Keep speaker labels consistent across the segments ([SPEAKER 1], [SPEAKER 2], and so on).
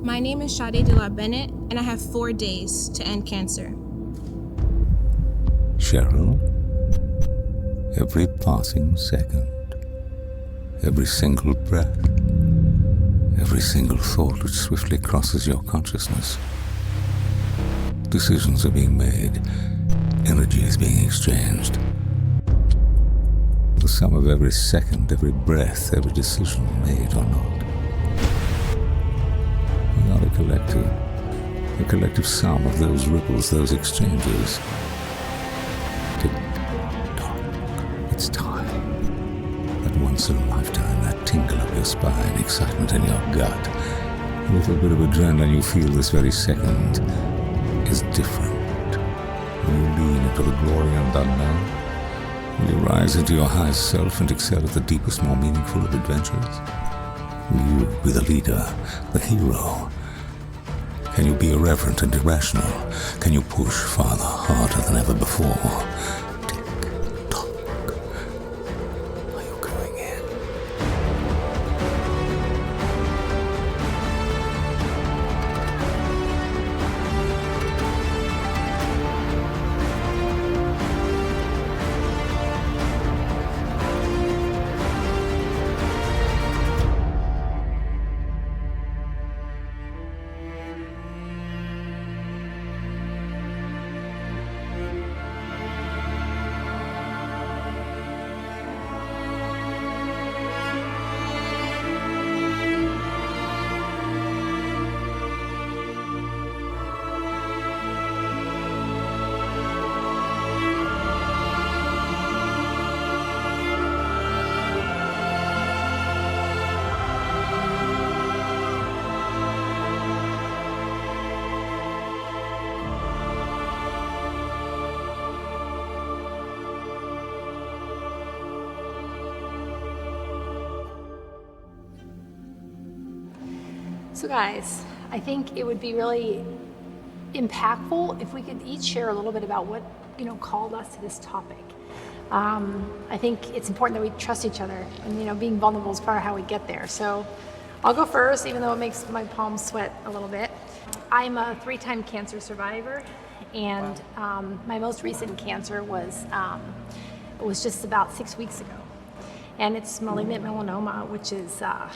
[SPEAKER 1] My name is Sade De La Bennett, and I have 4 days to end cancer.
[SPEAKER 2] Cheryl, every passing second, every single breath, every single thought which swiftly crosses your consciousness. Decisions are being made, energy is being exchanged. The sum of every second, every breath, every decision made or not. We are a collective sum of those ripples, those exchanges. Tick tock, it's time. That once in a lifetime, that tingle up your spine, excitement in your gut, a little bit of adrenaline you feel this very second is different. Will you lean into the glory and unknown? Will you rise into your highest self and excel at the deepest, more meaningful of adventures? Will you be the leader, the hero? Can you be irreverent and irrational? Can you push farther, harder than ever before? Tick tock. Are you going in?
[SPEAKER 3] So guys, I think it would be really impactful if we could each share a little bit about what, called us to this topic. I think it's important that we trust each other, and being vulnerable is part of how we get there. So I'll go first, even though it makes my palms sweat a little bit. I'm a 3-time cancer survivor, and my most recent cancer was just about 6 weeks ago. And it's malignant melanoma, which is a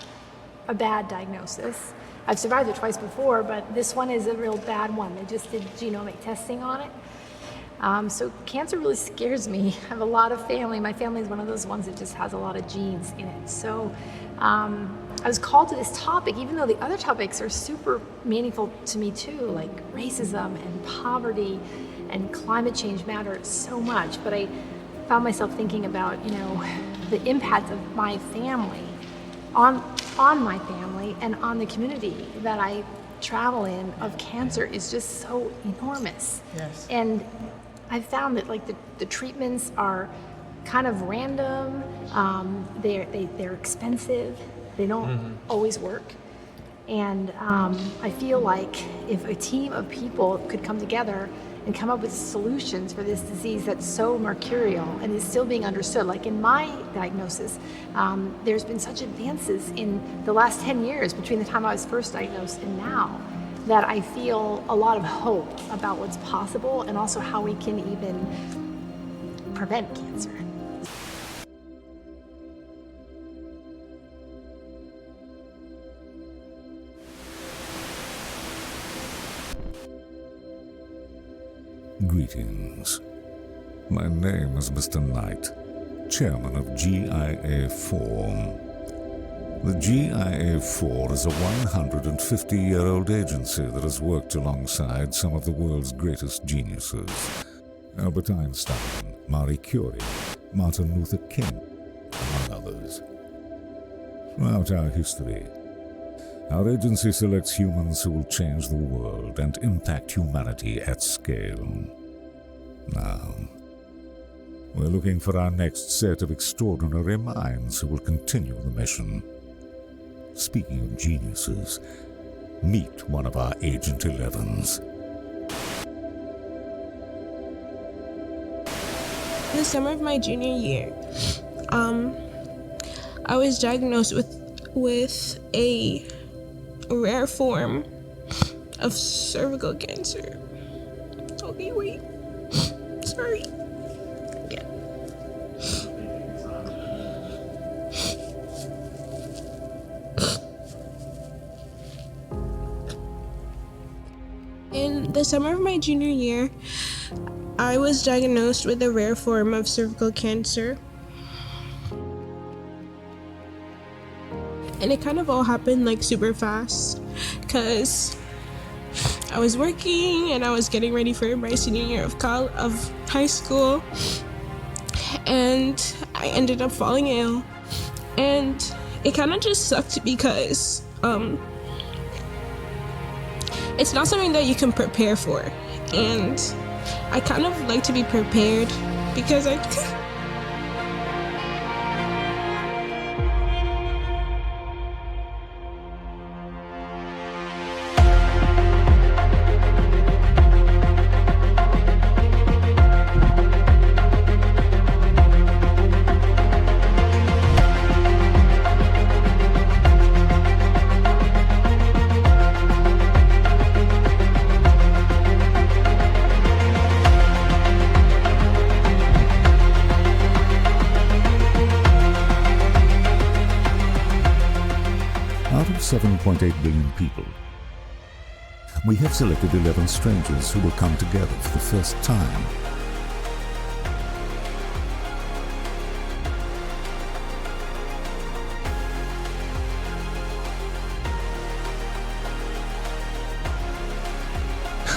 [SPEAKER 3] bad diagnosis. I've survived it twice before, but this one is a real bad one. They just did genomic testing on it. So cancer really scares me. I have a lot of family. My family is one of those ones that just has a lot of genes in it. So I was called to this topic, even though the other topics are super meaningful to me too, like racism and poverty and climate change matter so much. But I found myself thinking about, the impact of my family on my family and on the community that I travel in of cancer is just so enormous.
[SPEAKER 4] Yes.
[SPEAKER 3] And I've found that the treatments are kind of random, they're expensive, they don't always work. And I feel like if a team of people could come together and come up with solutions for this disease that's so mercurial and is still being understood. Like in my diagnosis, there's been such advances in the last 10 years between the time I was first diagnosed and now that I feel a lot of hope about what's possible and also how we can even prevent cancer.
[SPEAKER 2] Greetings. My name is Mr. Knight, chairman of GIA4. The GIA4 is a 150-year-old agency that has worked alongside some of the world's greatest geniuses. Albert Einstein, Marie Curie, Martin Luther King, among others. Throughout our history, our agency selects humans who will change the world and impact humanity at scale. Now, we're looking for our next set of extraordinary minds who will continue the mission. Speaking of geniuses, meet one of our Agent 11s.
[SPEAKER 1] In the summer of my junior year, I was diagnosed with a rare form of cervical cancer. Okay, wait. Sorry. Yeah. In the summer of my junior year, I was diagnosed with a rare form of cervical cancer. And it kind of all happened like super fast because I was working and I was getting ready for my senior year of high school, and I ended up falling ill. And it kind of just sucked because it's not something that you can prepare for. And I kind of like to be prepared because
[SPEAKER 2] Out of 7.8 billion people, we have selected 11 strangers who will come together for the first time.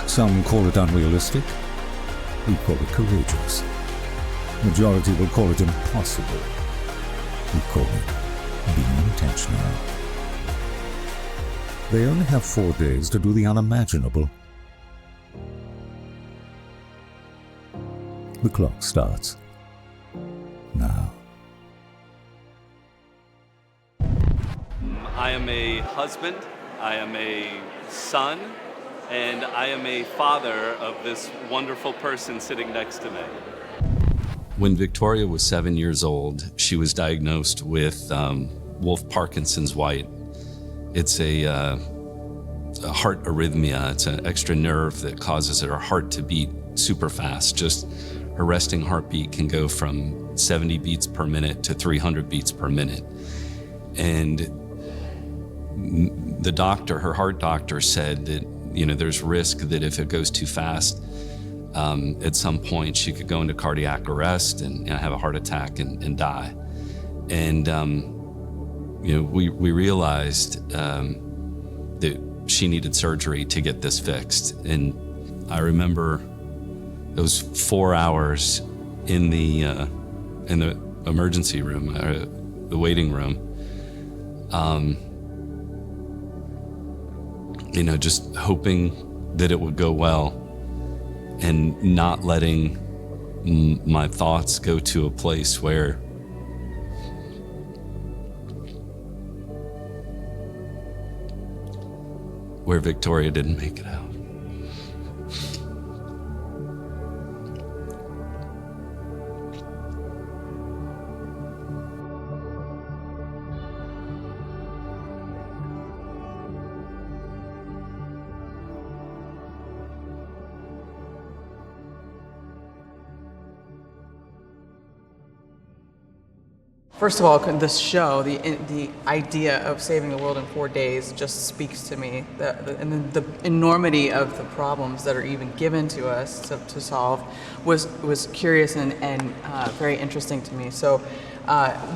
[SPEAKER 2] Some call it unrealistic, we call it courageous. Majority will call it impossible, we call it being intentional. They only have 4 days to do the unimaginable. The clock starts now.
[SPEAKER 4] I am a husband, I am a son, and I am a father of this wonderful person sitting next to me. When Victoria was 7 years old, she was diagnosed with Wolff-Parkinson's White. It's a heart arrhythmia. It's an extra nerve that causes her heart to beat super fast. Just her resting heartbeat can go from 70 beats per minute to 300 beats per minute. And the doctor, her heart doctor, said that, you know, there's risk that if it goes too fast, at some point she could go into cardiac arrest and have a heart attack and die. And you know, we realized that she needed surgery to get this fixed. And I remember those 4 hours in the emergency room, the waiting room. You know, just hoping that it would go well and not letting my thoughts go to a place where Victoria didn't make it out.
[SPEAKER 5] First of all, this show, the idea of saving the world in 4 days just speaks to me. The enormity of the problems that are even given to us to solve was curious and very interesting to me. So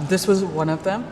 [SPEAKER 5] this was one of them.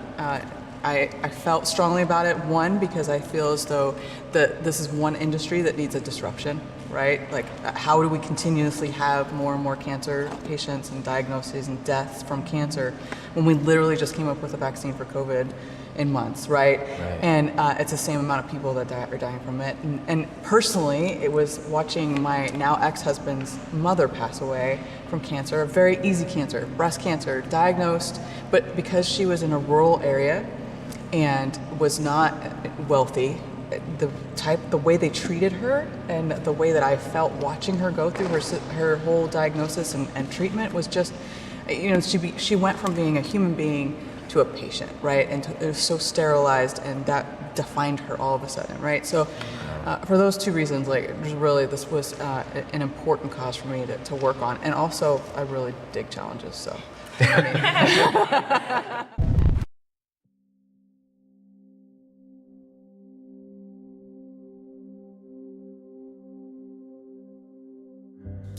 [SPEAKER 5] I felt strongly about it. One, because I feel as though that this is one industry that needs a disruption, right? Like, how do we continuously have more and more cancer patients and diagnoses and deaths from cancer when we literally just came up with a vaccine for COVID in months, right? And it's the same amount of people that are dying from it. And personally, it was watching my now ex-husband's mother pass away from cancer, a very easy cancer, breast cancer, diagnosed, but because she was in a rural area and was not wealthy, the way they treated her and the way that I felt watching her go through her whole diagnosis and treatment was just, you know, she went from being a human being to a patient, right? And it was so sterilized, and that defined her all of a sudden, right? So for those two reasons, like, this was an important cause for me to work on, and also I really dig challenges. So.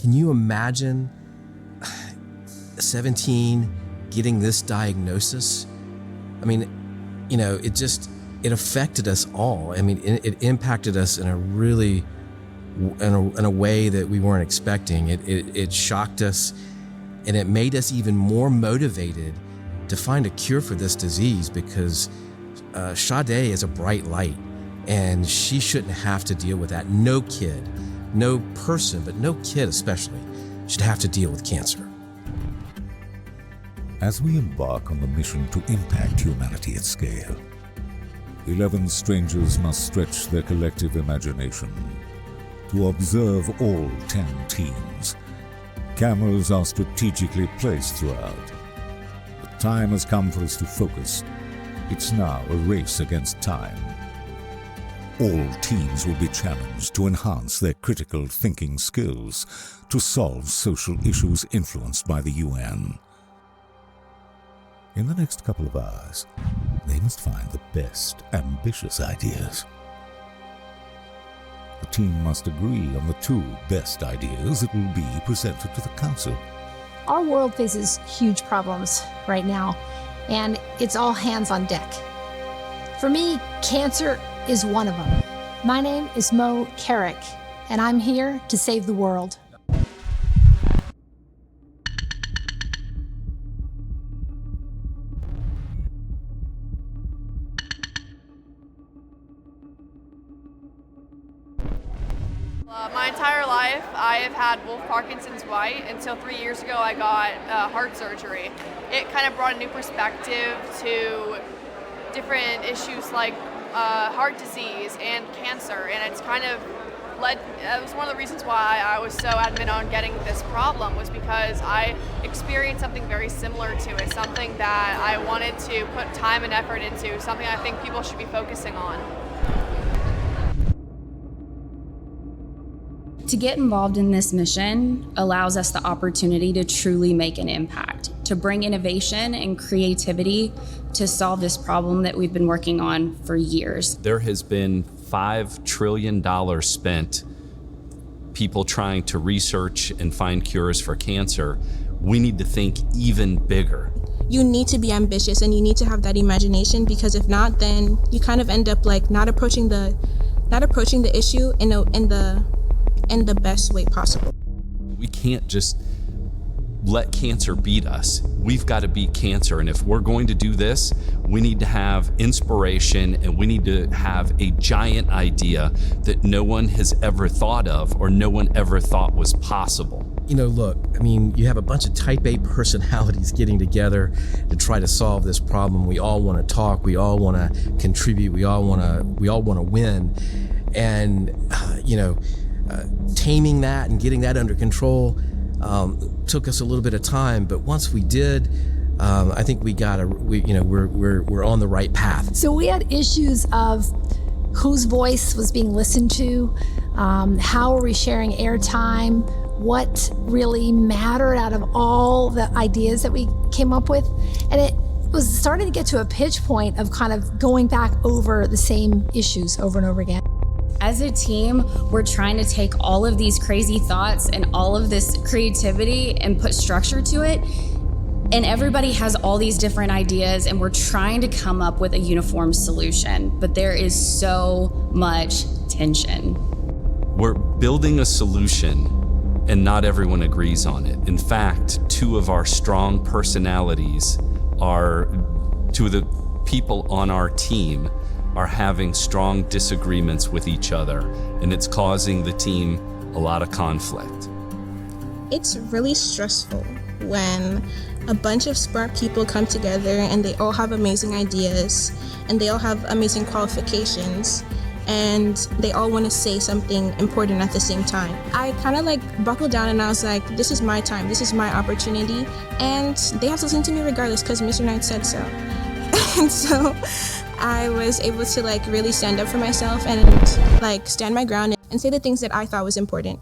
[SPEAKER 6] Can you imagine 17 getting this diagnosis? I mean, you know, it affected us all. I mean, it impacted us in a way that we weren't expecting. It shocked us, and it made us even more motivated to find a cure for this disease, because Sade is a bright light, and she shouldn't have to deal with that. No kid, no person, but no kid especially, should have to deal with cancer.
[SPEAKER 2] As we embark on the mission to impact humanity at scale, 11 strangers must stretch their collective imagination to observe all 10 teams. Cameras are strategically placed throughout. The time has come for us to focus. It's now a race against time. All teams will be challenged to enhance their critical thinking skills to solve social issues influenced by the UN. In the next couple of hours, they must find the best, ambitious ideas. The team must agree on the 2 best ideas that will be presented to the council.
[SPEAKER 3] Our world faces huge problems right now, and it's all hands on deck. For me, cancer is one of them. My name is Mo Carrick, and I'm here to save the world.
[SPEAKER 7] My entire life, I have had Wolff Parkinson's White until 3 years ago I got heart surgery. It kind of brought a new perspective to different issues like heart disease and cancer, and it's kind of it was one of the reasons why I was so adamant on getting this problem, was because I experienced something very similar to it, something that I wanted to put time and effort into, something I think people should be focusing on.
[SPEAKER 8] To get involved in this mission allows us the opportunity to truly make an impact, to bring innovation and creativity to solve this problem that we've been working on for years.
[SPEAKER 4] There has been $5 trillion spent people trying to research and find cures for cancer. We need to think even bigger.
[SPEAKER 1] You need to be ambitious and you need to have that imagination, because if not, then you kind of end up like not approaching the issue in the best way possible.
[SPEAKER 4] We can't just let cancer beat us. We've got to beat cancer. And if we're going to do this, we need to have inspiration, and we need to have a giant idea that no one has ever thought of or no one ever thought was possible.
[SPEAKER 6] You know, look, I mean, you have a bunch of type A personalities getting together to try to solve this problem. We all want to talk, we all want to contribute, we all want to win. And taming that and getting that under control took us a little bit of time, but once we did, I think we're on the right path.
[SPEAKER 3] So we had issues of whose voice was being listened to, how are we sharing airtime, what really mattered out of all the ideas that we came up with, and it was starting to get to a pitch point of kind of going back over the same issues over and over again.
[SPEAKER 8] As a team, we're trying to take all of these crazy thoughts and all of this creativity and put structure to it. And everybody has all these different ideas, and we're trying to come up with a uniform solution. But there is so much tension.
[SPEAKER 4] We're building a solution, and not everyone agrees on it. In fact, 2 of our strong personalities are 2 of the people on our team are having strong disagreements with each other, and it's causing the team a lot of conflict.
[SPEAKER 1] It's really stressful when a bunch of smart people come together and they all have amazing ideas and they all have amazing qualifications and they all want to say something important at the same time. I kind of like buckled down and I was like, this is my time, this is my opportunity, and they have to listen to me regardless because Mr. Knight said so. And so I was able to like really stand up for myself and like stand my ground and say the things that I thought was important.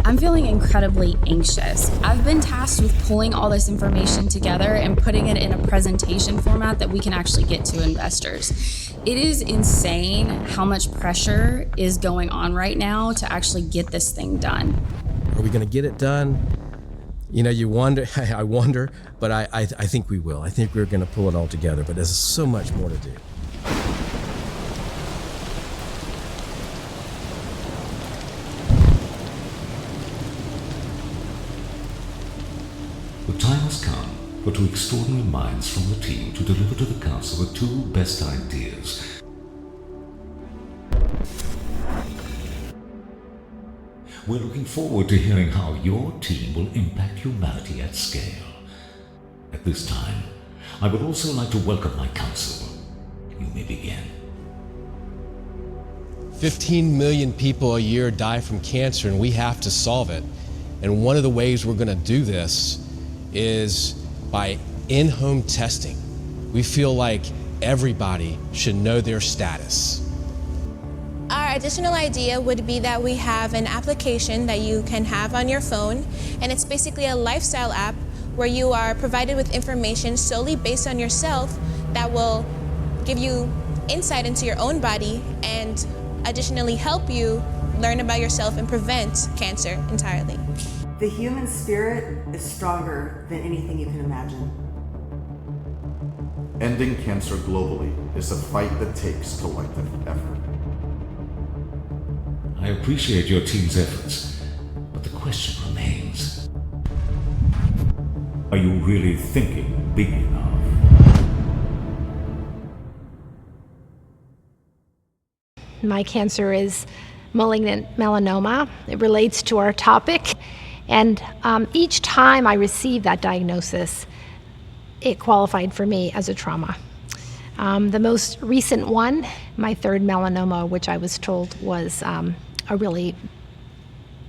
[SPEAKER 8] I'm feeling incredibly anxious. I've been tasked with pulling all this information together and putting it in a presentation format that we can actually get to investors. It is insane how much pressure is going on right now to actually get this thing done.
[SPEAKER 6] Are we going to get it done? You know, you wonder, I wonder, but I think we will. I think we're going to pull it all together, but there's so much more to do.
[SPEAKER 2] The time has come for two extraordinary minds from the team to deliver to the council the two best ideas. We're looking forward to hearing how your team will impact humanity at scale. At this time, I would also like to welcome my council. You may begin.
[SPEAKER 6] 15 million people a year die from cancer, and we have to solve it. And one of the ways we're going to do this is by in-home testing. We feel like everybody should know their status.
[SPEAKER 1] Our additional idea would be that we have an application that you can have on your phone, and it's basically a lifestyle app where you are provided with information solely based on yourself that will give you insight into your own body and additionally help you learn about yourself and prevent cancer entirely.
[SPEAKER 9] The human spirit is stronger than anything you can imagine.
[SPEAKER 10] Ending cancer globally is a fight that takes collective effort.
[SPEAKER 2] I appreciate your team's efforts, but the question remains. Are you really thinking big enough?
[SPEAKER 3] My cancer is malignant melanoma. It relates to our topic. And each time I received that diagnosis, it qualified for me as a trauma. The most recent one, my third melanoma, which I was told was a really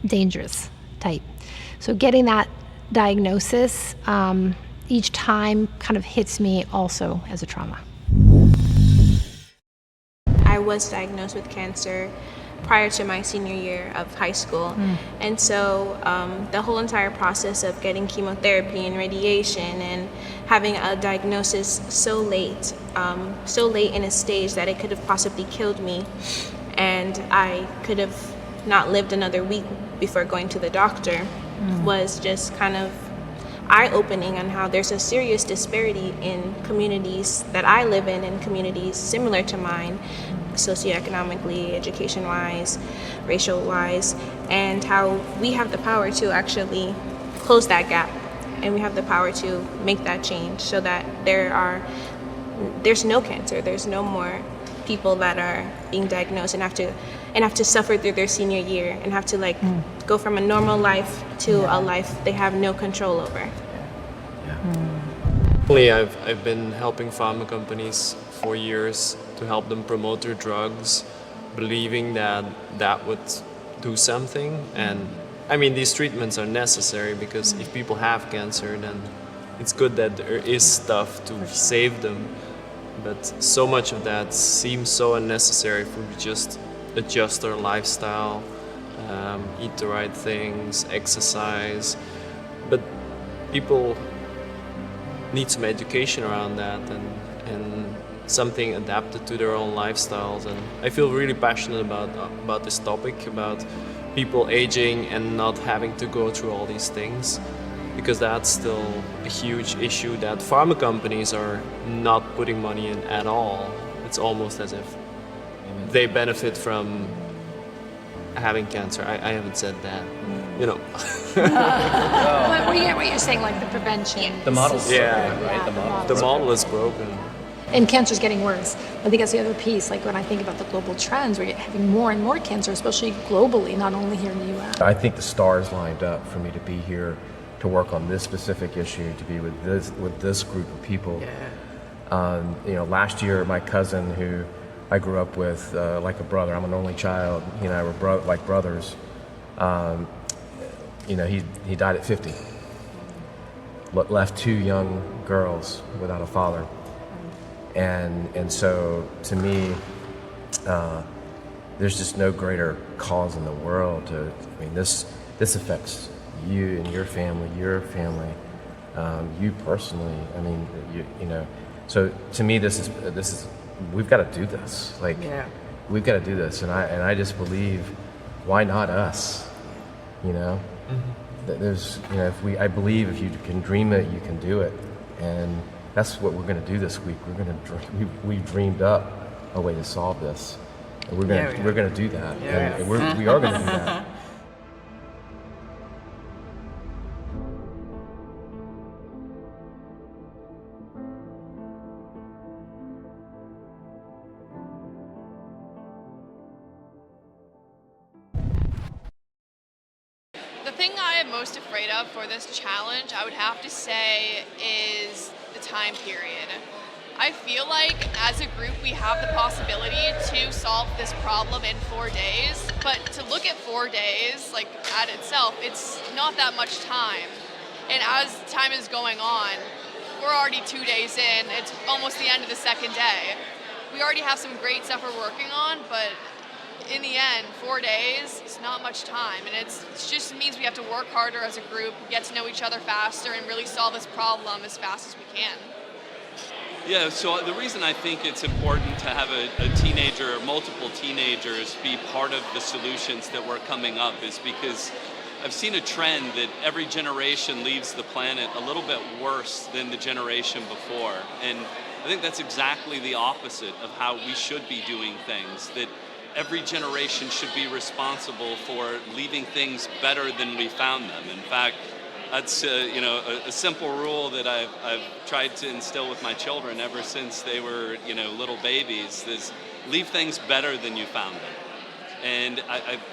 [SPEAKER 3] dangerous type. So getting that diagnosis each time kind of hits me also as a trauma.
[SPEAKER 1] I was diagnosed with cancer prior to my senior year of high school. And so the whole entire process of getting chemotherapy and radiation and having a diagnosis so late in a stage that it could have possibly killed me, and I could have not lived another week before going to the doctor, was just kind of eye-opening on how there's a serious disparity in communities that I live in and communities similar to mine, socioeconomically, education-wise, racial-wise, and how we have the power to actually close that gap, and we have the power to make that change so that there's no cancer, there's no more people that are being diagnosed and have to suffer through their senior year and have to go from a normal life to a life they have no control over.
[SPEAKER 11] I've been helping pharma companies for years to help them promote their drugs, believing that that would do something. And I mean, these treatments are necessary because if people have cancer, then it's good that there is stuff to save them. But so much of that seems so unnecessary if we just adjust our lifestyle, eat the right things, exercise. But people need some education around that and something adapted to their own lifestyles. And I feel really passionate about this topic, about people aging and not having to go through all these things, because that's still a huge issue that pharma companies are not putting money in at all. It's almost as if they benefit from having cancer. I haven't said that, you know.
[SPEAKER 3] What you're saying, like the prevention.
[SPEAKER 11] The model's broken, right? The model is broken.
[SPEAKER 3] And cancer's getting worse. I think that's the other piece. Like when I think about the global trends, we're having more and more cancer, especially globally, not only here in the U.S.
[SPEAKER 12] I think the stars lined up for me to be here, to work on this specific issue, to be with this group of people. You know, last year my cousin, who I grew up with like a brother. I'm an only child. He and I were like brothers. You know, he died at 50. Left 2 young girls without a father. And so to me, there's just no greater cause in the world to, I mean, this affects you and your family, you personally. I mean, you know, so to me, this is, we've got to do this. Like, we've got to do this. And I just believe, why not us? You know, there's, you know, I believe if you can dream it, you can do it. And that's what we're going to do this week. We've dreamed up a way to solve this. And we're going to do that. And we are going to do that.
[SPEAKER 7] The thing I am most afraid of for this challenge, I would have to say, is the time period. I feel like as a group we have the possibility to solve this problem in 4 days, but to look at 4 days, like at itself, it's not that much time. And as time is going on, we're already 2 days in, it's almost the end of the second day. We already have some great stuff we're working on, but in the end, 4 days, it's not much time, and it just means we have to work harder as a group, get to know each other faster, and really solve this problem as fast as we can.
[SPEAKER 4] Yeah, so the reason I think it's important to have a teenager or multiple teenagers be part of the solutions that we're coming up is because I've seen a trend that every generation leaves the planet a little bit worse than the generation before, and I think that's exactly the opposite of how we should be doing things, that every generation should be responsible for leaving things better than we found them. In fact, that's you know, a simple rule that I've tried to instill with my children ever since they were, you know, little babies, is leave things better than you found them. And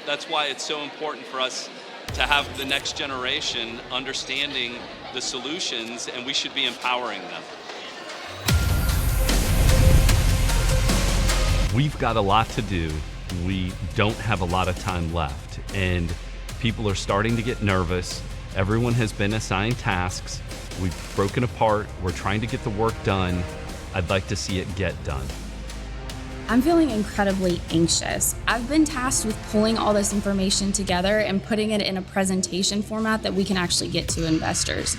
[SPEAKER 4] that's why it's so important for us to have the next generation understanding the solutions, and we should be empowering them. We've got a lot to do. We don't have a lot of time left, and people are starting to get nervous. Everyone has been assigned tasks. We've broken apart. We're trying to get the work done. I'd like to see it get done.
[SPEAKER 8] I'm feeling incredibly anxious. I've been tasked with pulling all this information together and putting it in a presentation format that we can actually get to investors.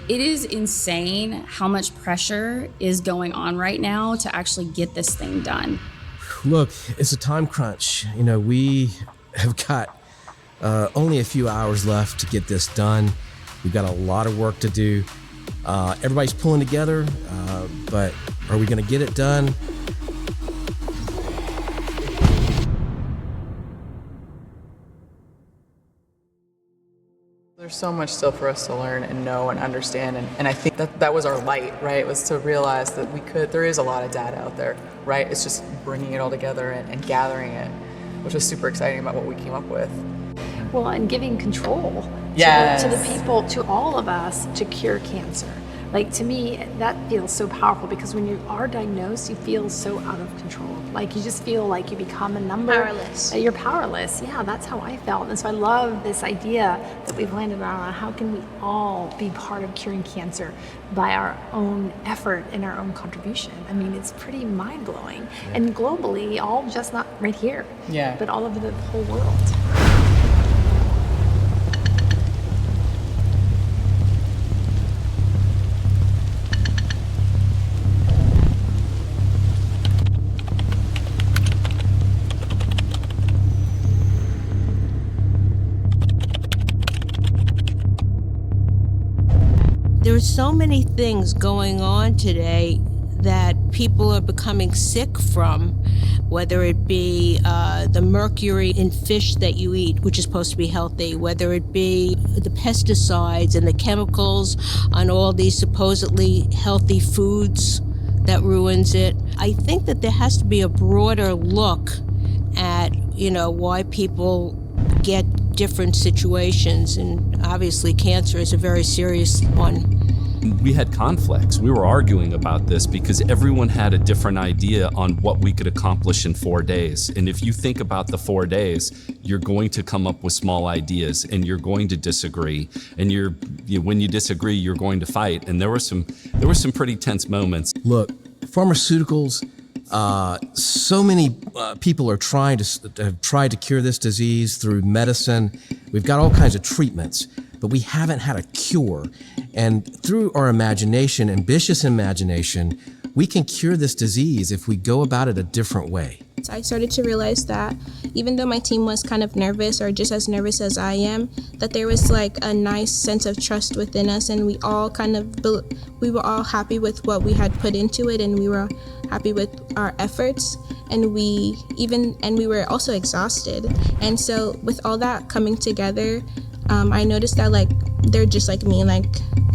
[SPEAKER 8] It is insane how much pressure is going on right now to actually get this thing done.
[SPEAKER 6] Look, it's a time crunch. You know, we have got only a few hours left to get this done. We've got a lot of work to do. Everybody's pulling together, but are we going to get it done?
[SPEAKER 5] There's so much still for us to learn and know and understand, and I think that was our light, right? Was to realize that there is a lot of data out there, right? It's just bringing it all together and gathering it, which was super exciting about what we came up with.
[SPEAKER 3] Well, and giving control to the people, to all of us, to cure cancer. Like, to me, that feels so powerful, because when you are diagnosed, you feel so out of control. Like, you just feel like you become a number.
[SPEAKER 13] Powerless.
[SPEAKER 3] You're powerless. Yeah, that's how I felt. And so I love this idea that we've landed on. How can we all be part of curing cancer by our own effort and our own contribution? I mean, it's pretty mind-blowing. Yeah. And globally, all just not right here, but all over the whole world.
[SPEAKER 13] There's so many things going on today that people are becoming sick from, whether it be the mercury in fish that you eat, which is supposed to be healthy, whether it be the pesticides and the chemicals on all these supposedly healthy foods that ruins it. I think that there has to be a broader look at, you know, why people get different situations, and obviously cancer is a very serious one.
[SPEAKER 4] we had conflicts. We were arguing about this because everyone had a different idea on what we could accomplish in 4 days. And if you think about the 4 days, you're going to come up with small ideas and you're going to disagree. And when you disagree, you're going to fight. And there were some pretty tense moments.
[SPEAKER 6] Look, pharmaceuticals, so many people are have tried to cure this disease through medicine. We've got all kinds of treatments, but we haven't had a cure. And through our imagination, ambitious imagination, we can cure this disease if we go about it a different way.
[SPEAKER 1] I started to realize that even though my team was kind of nervous, or just as nervous as I am, that there was like a nice sense of trust within us, and we all we were all happy with what we had put into it, and we were happy with our efforts, and we were also exhausted. And so with all that coming together, I noticed that like they're just like me. Like,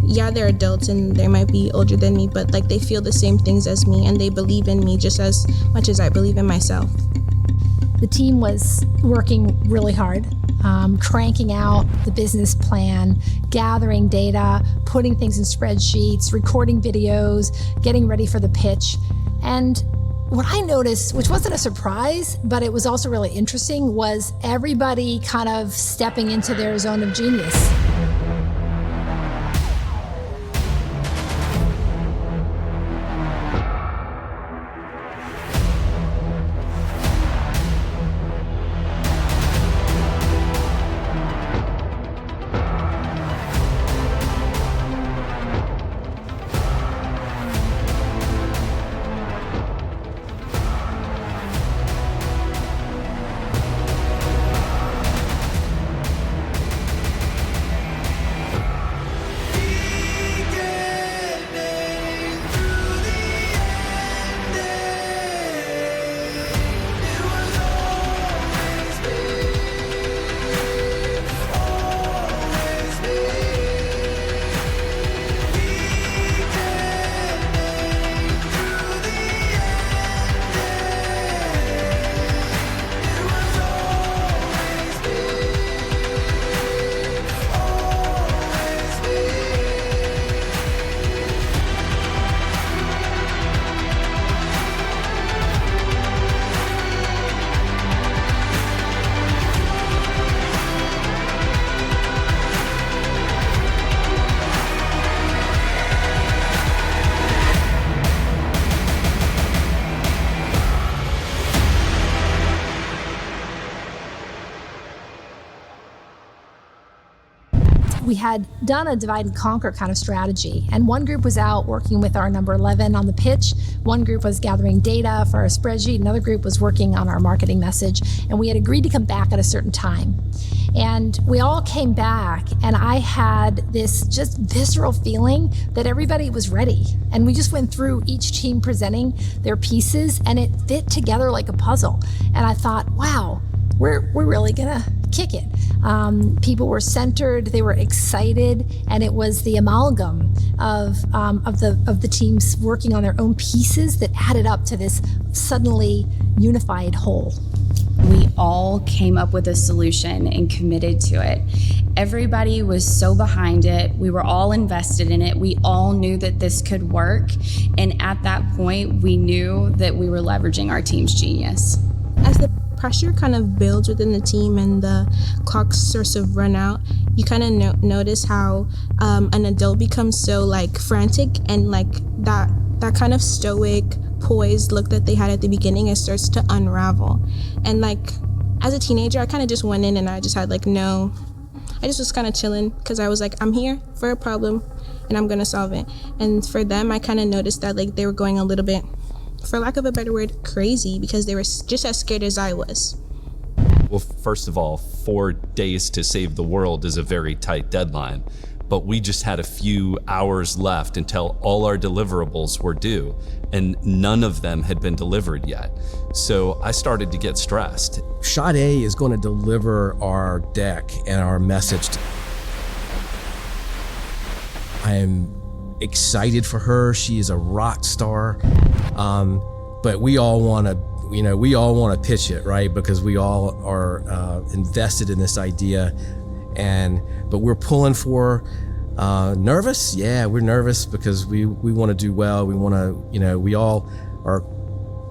[SPEAKER 1] yeah, they're adults and they might be older than me, but like they feel the same things as me, and they believe in me just as much as I believe in myself.
[SPEAKER 3] The team was working really hard, cranking out the business plan, gathering data, putting things in spreadsheets, recording videos, getting ready for the pitch. And what I noticed, which wasn't a surprise, but it was also really interesting, was everybody kind of stepping into their zone of genius. We had done a divide and conquer kind of strategy, and one group was out working with our number 11 on the pitch, one group was gathering data for our spreadsheet, another group was working on our marketing message, and we had agreed to come back at a certain time. And we all came back, and I had this just visceral feeling that everybody was ready. And we just went through each team presenting their pieces, and it fit together like a puzzle. And I thought, wow, we're really gonna kick it. People were centered, they were excited, and it was the amalgam of the teams working on their own pieces that added up to this suddenly unified whole.
[SPEAKER 8] We all came up with a solution and committed to it. Everybody was so behind it. We were all invested in it. We all knew that this could work. And at that point, we knew that we were leveraging our team's genius.
[SPEAKER 1] As the pressure kind of builds within the team and the clock starts to run out, you kind of notice how an adult becomes so like frantic, and like that kind of stoic, poised look that they had at the beginning, it starts to unravel. And like as a teenager, I kind of just went in and I just had like I just was kind of chilling because I was like, I'm here for a problem and I'm gonna solve it. And for them, I kind of noticed that like they were going a little bit, for lack of a better word, crazy, because they were just as scared as I was.
[SPEAKER 4] Well, first of all, 4 days to save the world is a very tight deadline, but we just had a few hours left until all our deliverables were due, and none of them had been delivered yet. So I started to get stressed.
[SPEAKER 6] Sade is going to deliver our deck and our message. I am excited for her. She is a rock star. But we all want to pitch it, right? Because we all are invested in this idea, but we're pulling for Nervous? Yeah, we're nervous because we want to do well. We want to, we all are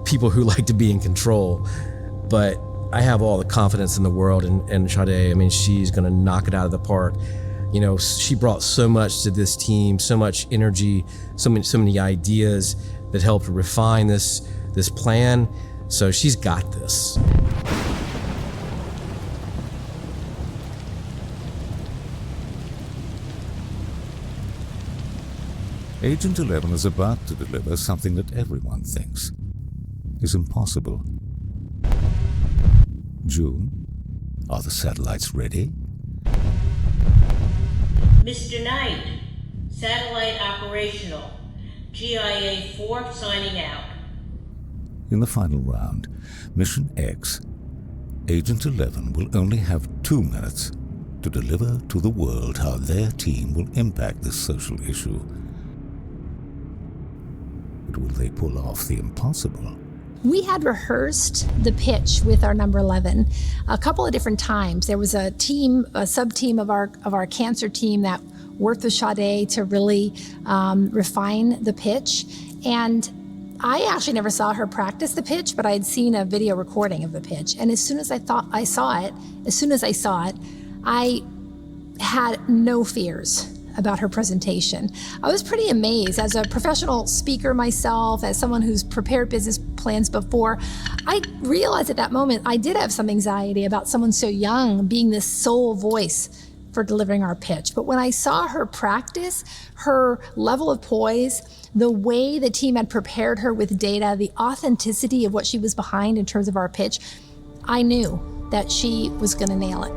[SPEAKER 6] people who like to be in control. But I have all the confidence in the world in Sade. I mean, she's going to knock it out of the park. She brought so much to this team, so much energy, so many ideas that helped refine this plan. So she's got this.
[SPEAKER 2] Agent 11 is about to deliver something that everyone thinks is impossible. June, are the satellites ready?
[SPEAKER 14] Mr. Knight, satellite operational. GIA-4 signing out.
[SPEAKER 2] In the final round, Mission X, Agent 11 will only have 2 minutes to deliver to the world how their team will impact this social issue. But will they pull off the impossible?
[SPEAKER 3] We had rehearsed the pitch with our number 11 a couple of different times. There was a sub-team of our cancer team that worked with Sade to really refine the pitch. And I actually never saw her practice the pitch, but I had seen a video recording of the pitch. And as soon as I saw it, I had no fears about her presentation. I was pretty amazed. As a professional speaker myself, as someone who's prepared business plans before, I realized at that moment I did have some anxiety about someone so young being this sole voice for delivering our pitch. But when I saw her practice, her level of poise, the way the team had prepared her with data, the authenticity of what she was behind in terms of our pitch, I knew that she was gonna nail it.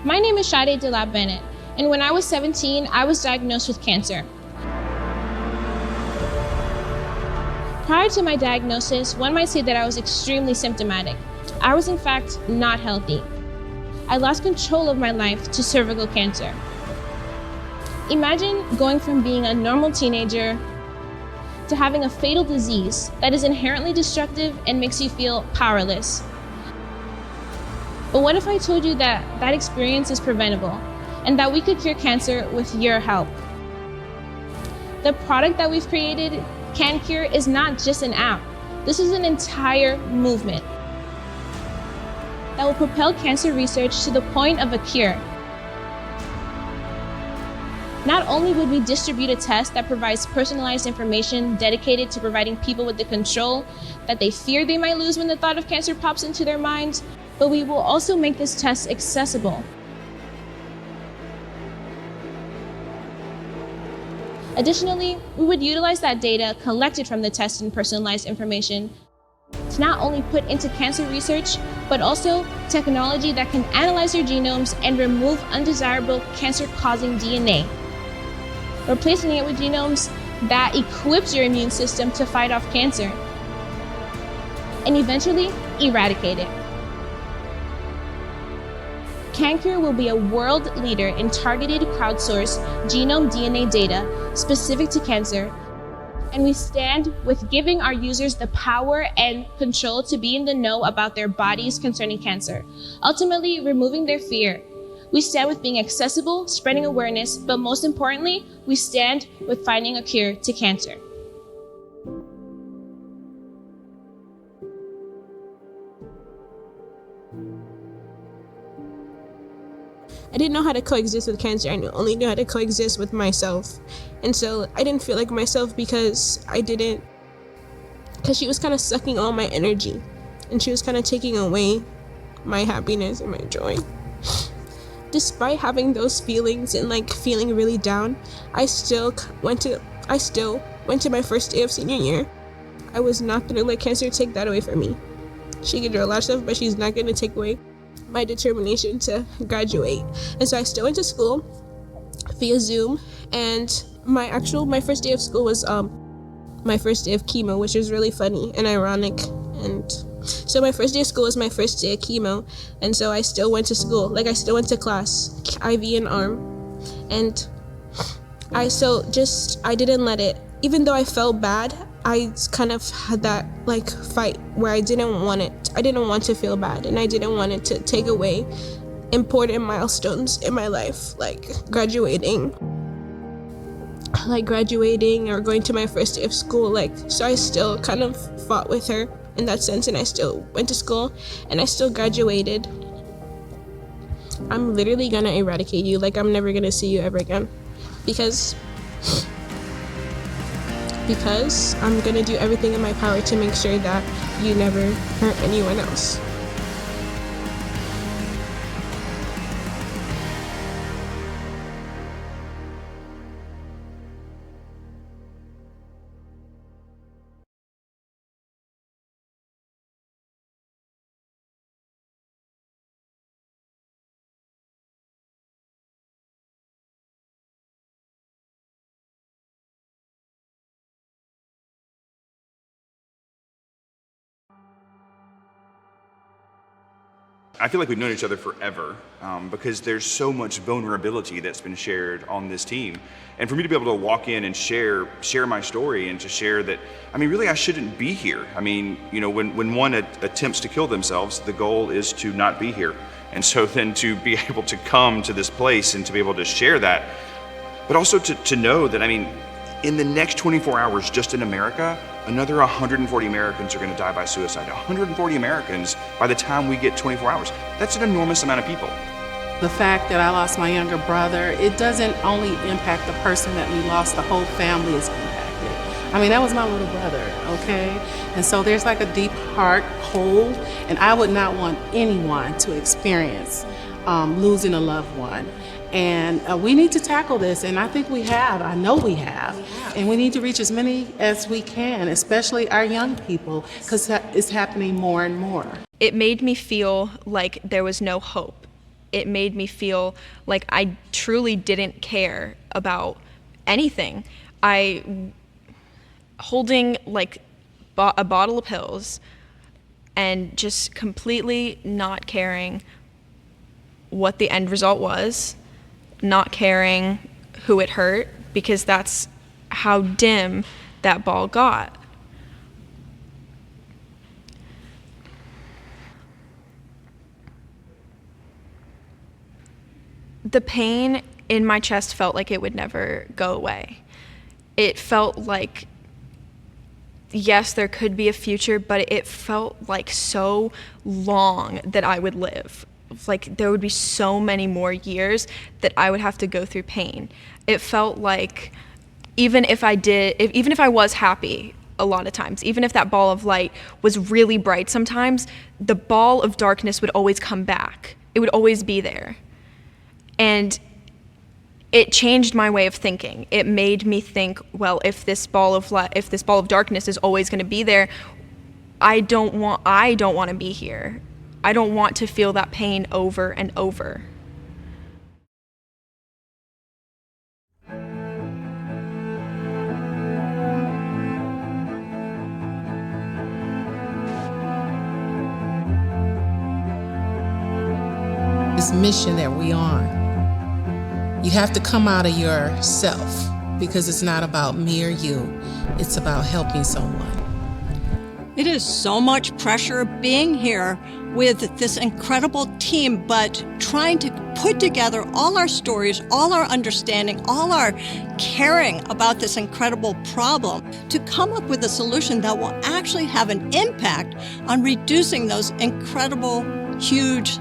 [SPEAKER 15] My name is Sade Delap Bennett, and when I was 17, I was diagnosed with cancer. Prior to my diagnosis, one might say that I was extremely symptomatic. I was in fact not healthy. I lost control of my life to cervical cancer. Imagine going from being a normal teenager to having a fatal disease that is inherently destructive and makes you feel powerless. But what if I told you that that experience is preventable and that we could cure cancer with your help? The product that we've created, CanCure, is not just an app. This is an entire movement that will propel cancer research to the point of a cure. Not only would we distribute a test that provides personalized information dedicated to providing people with the control that they fear they might lose when the thought of cancer pops into their minds, but we will also make this test accessible. Additionally, we would utilize that data collected from the test and personalized information to not only put into cancer research, but also technology that can analyze your genomes and remove undesirable cancer-causing DNA, replacing it with genomes that equips your immune system to fight off cancer, and eventually eradicate it. CanCure will be a world leader in targeted crowdsourced genome DNA data specific to cancer, and we stand with giving our users the power and control to be in the know about their bodies concerning cancer, ultimately removing their fear. We stand with being accessible, spreading awareness, but most importantly, we stand with finding a cure to cancer.
[SPEAKER 1] I didn't know how to coexist with cancer. I only knew how to coexist with myself. And so I didn't feel like myself because she was kind of sucking all my energy. And she was kind of taking away my happiness and my joy. Despite having those feelings and feeling really down, I still went to my first day of senior year. I was not gonna let cancer take that away from me. She can do a lot of stuff, but she's not gonna take away my determination to graduate. And so I still went to school via Zoom, and my first day of school was my first day of chemo, which is really funny and ironic. And so my first day of school was my first day of chemo, and so I still went to school. I still went to class, IV and arm. And I didn't let it, even though I felt bad, I kind of had that like fight where I didn't want to feel bad, and I didn't want it to take away important milestones in my life, like graduating or going to my first day of school. So I still kind of fought with her in that sense, and I still went to school and I still graduated. I'm literally gonna eradicate you. I'm never gonna see you ever again, because I'm gonna do everything in my power to make sure that you never hurt anyone else.
[SPEAKER 16] I feel like we've known each other forever because there's so much vulnerability that's been shared on this team. And for me to be able to walk in and share my story and to share that, really I shouldn't be here. When one attempts to kill themselves, the goal is to not be here. And so then to be able to come to this place and to be able to share that, but also to know that, in the next 24 hours, just in America, another 140 Americans are going to die by suicide. 140 Americans by the time we get 24 hours. That's an enormous amount of people.
[SPEAKER 17] The fact that I lost my younger brother, it doesn't only impact the person that we lost, the whole family is impacted. That was my little brother, okay? And so there's like a deep heart hole, and I would not want anyone to experience losing a loved one. And we need to tackle this, and I think we have. I know we have. And we need to reach as many as we can, especially our young people, because it's happening more and more.
[SPEAKER 18] It made me feel like there was no hope. It made me feel like I truly didn't care about anything. Holding a bottle of pills and just completely not caring what the end result was, not caring who it hurt, because that's how dim that ball got. The pain in my chest felt like it would never go away. It felt like, yes, there could be a future, but it felt like so long that I would live. There would be so many more years that I would have to go through pain. It felt like even if I was happy a lot of times, even if that ball of light was really bright sometimes, the ball of darkness would always come back. It would always be there. And it changed my way of thinking. It made me think, well, if this ball of darkness is always going to be there, I don't want to be here. I don't want to feel that pain over and over.
[SPEAKER 17] This mission that we're on, you have to come out of yourself, because it's not about me or you. It's about helping someone.
[SPEAKER 19] It is so much pressure being here with this incredible team, but trying to put together all our stories, all our understanding, all our caring about this incredible problem to come up with a solution that will actually have an impact on reducing those incredible, huge,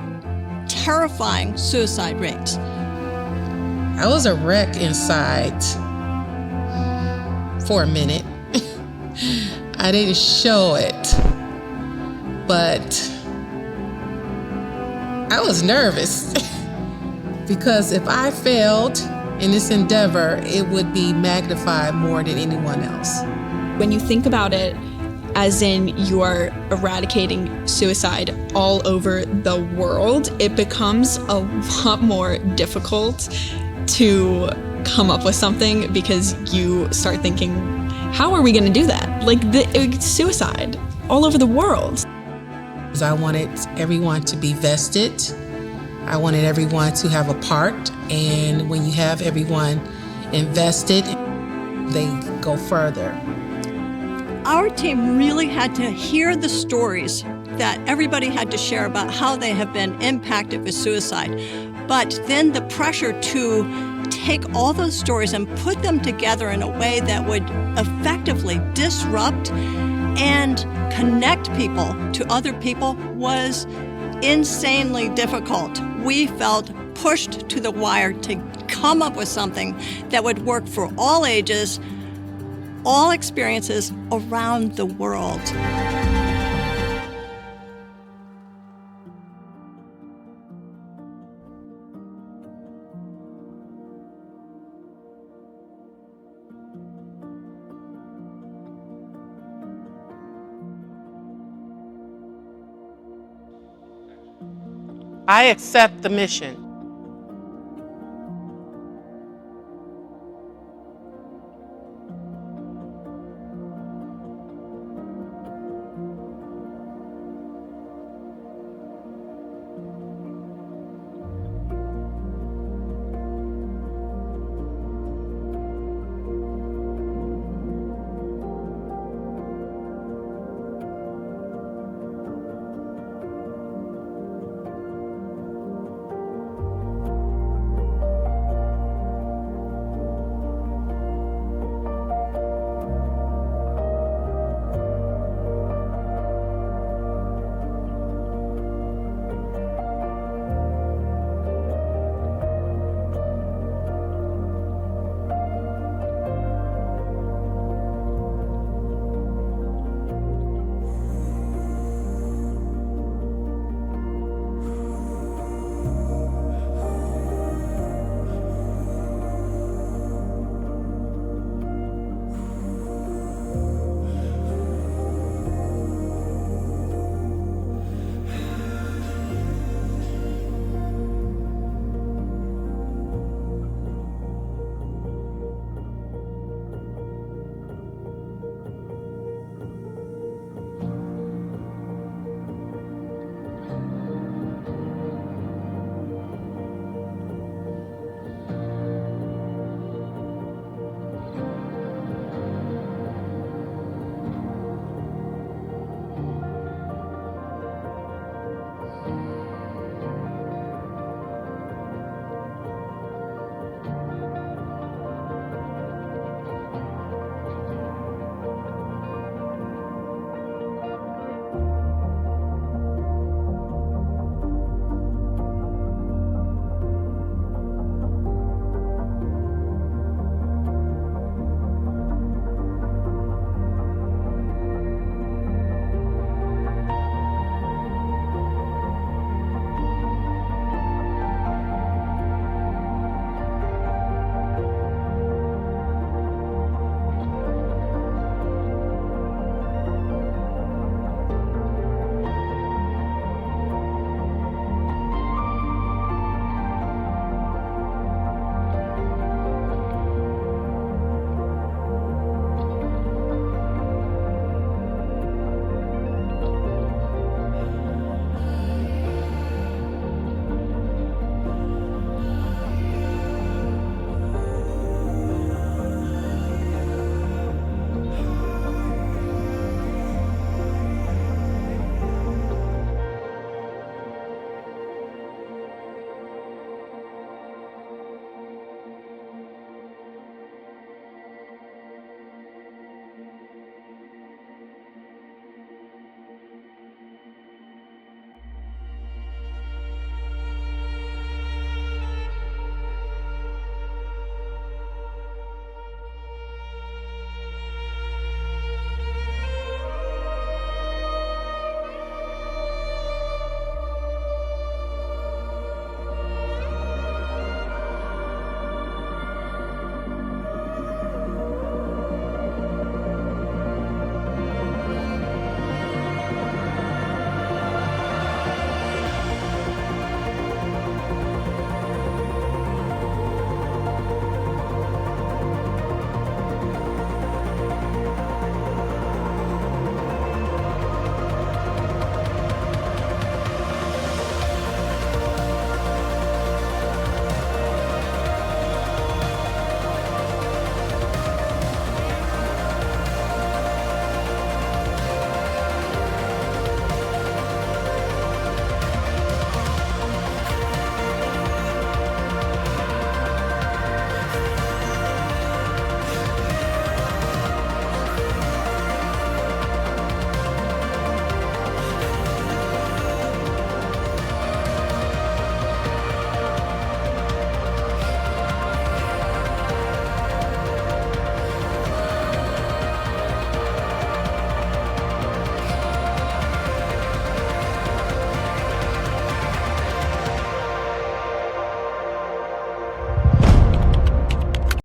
[SPEAKER 19] terrifying suicide rates.
[SPEAKER 17] I was a wreck inside for a minute. I didn't show it, but I was nervous because if I failed in this endeavor, it would be magnified more than anyone else.
[SPEAKER 18] When you think about it, as in you are eradicating suicide all over the world, it becomes a lot more difficult to come up with something, because you start thinking, how are we going to do that? Suicide all over the world.
[SPEAKER 17] I wanted everyone to be vested. I wanted everyone to have a part. And when you have everyone
[SPEAKER 20] invested, they go further.
[SPEAKER 19] Our team really had to hear the stories that everybody had to share about how they have been impacted with suicide. But then the pressure to take all those stories and put them together in a way that would effectively disrupt and connect people to other people was insanely difficult. We felt pushed to the wire to come up with something that would work for all ages, all experiences around the world.
[SPEAKER 17] I accept the mission.